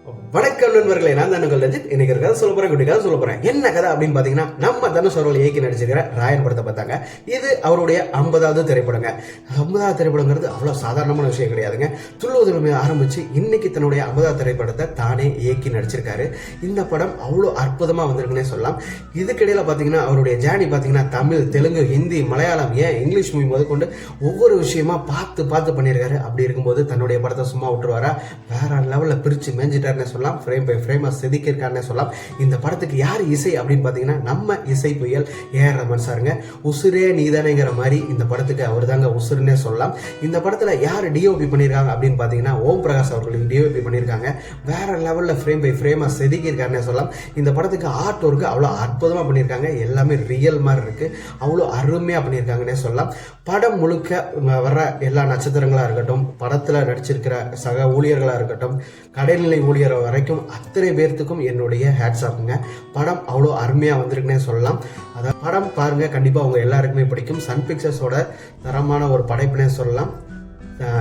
வணக்கம் நண்பர்களே, நான் தான் உங்கள் ரஞ்சித். இன்னைக்கு கதை சொல்ல போறேன், குட்டி கதை சொல்ல போறேன். என்ன கதை அப்படின்னு பாத்தீங்கன்னா, நம்ம தனுஷ் அவர்கள் இயக்கி நடிச்சிருக்கிற ராயன் படத்தை பார்த்தாங்க. இது அவருடைய 50வது திரைப்படங்க. 50வது திரைப்படங்கிறது அவ்வளவு சாதாரணமான விஷயம் கிடையாதுங்க. துள்ளுவதிலுமே ஆரம்பிச்சு இன்னைக்கு தன்னுடைய 50வது திரைப்படத்தை தானே இயக்கி நடிச்சிருக்காரு. இந்த படம் அவ்வளவு அற்புதமா வந்திருக்குன்னே சொல்லலாம். இதுக்கிடையில பாத்தீங்கன்னா அவருடைய ஜேர்னி பாத்தீங்கன்னா தமிழ், தெலுங்கு, ஹிந்தி, மலையாளம், ஏன் இங்கிலீஷ் மூவி முதற்கொண்டு ஒவ்வொரு விஷயமா பார்த்து பண்ணியிருக்காரு. அப்படி இருக்கும்போது தன்னுடைய படத்தை சும்மா விட்டுருவாரா? வேற லெவல்ல பிரிச்சு மேஞ்சிட்டாரு சொல்லலாம். ஃப்ரேம் பை ஃப்ரேமா செதுக்கியிருக்காருன்னு சொல்லலாம். இந்த படத்துக்கு யார் இசை அப்படின்னு பாத்தீங்கன்னா நம்ம இசை புயல் A.R. ரஹ்மான் சாருங்க. உசுரே நீதானேங்கிற மாதிரி இந்த படத்துக்கு அவர் தாங்க உசுருன்னே சொல்லலாம். இந்த படத்துல யார் டிஓபி பண்ணியிருக்காங்க அப்படின்னு பாத்தீங்கன்னா ஓம் பிரகாஷ் அவர்களுக்கு டிஓபி பண்ணியிருக்காங்க. வேற லெவல்ல ஃப்ரேம் பை ஃப்ரேமா செதுக்கியிருக்காருன்னே சொல்லலாம். இந்த படத்துக்கு ஆர்ட் ஒர்க் அவ்வளவு அற்புதமா பண்ணியிருக்காங்க. எல்லாமே ரியல் மாதிரி இருக்கு. அவ்வளவு அருமையா பண்ணியிருக்காங்கன்னே சொல்லலாம். படம் முழுக்க வர்ற எல்லா நட்சத்திரங்களா இருக்கட்டும், படத்துல நடிச்சிருக்கிற சக ஊழியர்களா இருக்கட்டும், கடைநிலை ஊழியர் வரைக்கும் அத்தனை பேர்த்துக்கும் என்னுடைய ஹேட்ஸ் ஆஃப்ங்க. படம் அவ்வளோ அருமையா வந்திருக்குன்னே சொல்லலாம். அத படம் பாருங்க, கண்டிப்பா உங்க எல்லாருக்குமே பிடிக்கும். சன் பிக்சர்ஸோட தரமான ஒரு படைப்புனே சொல்லலாம்.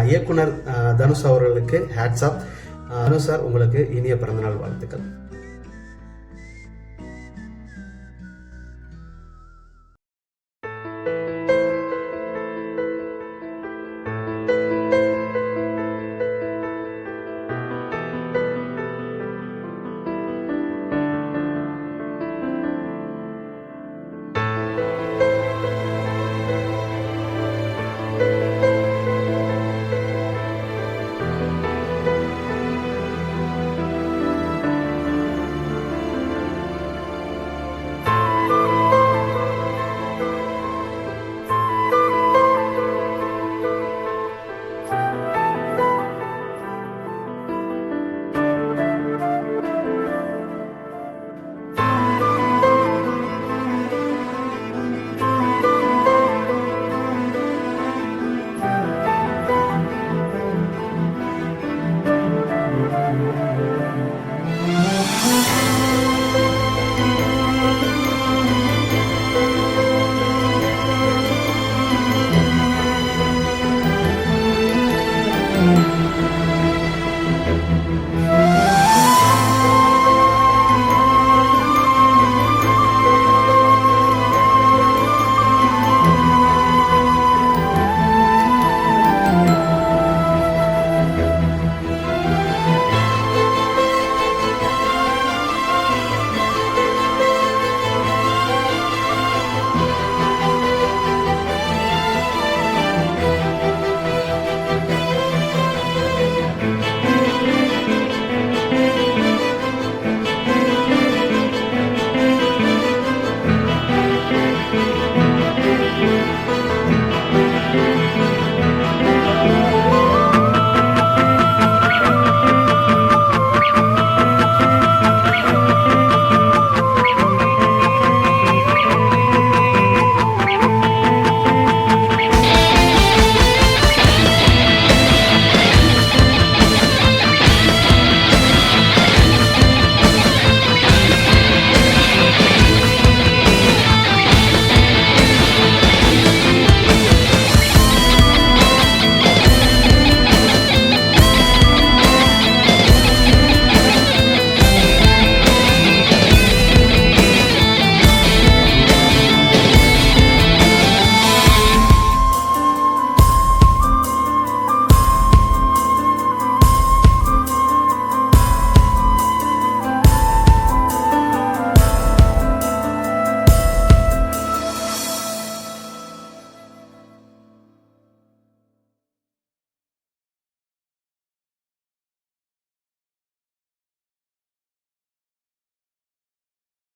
இயக்குனர் தனுஷ் அவர்களுக்கு ஹேட்ஸ் ஆஃப். தனுஷ் சார், உங்களுக்கு இனிய பிறந்தநாள் வாழ்த்துக்கள்.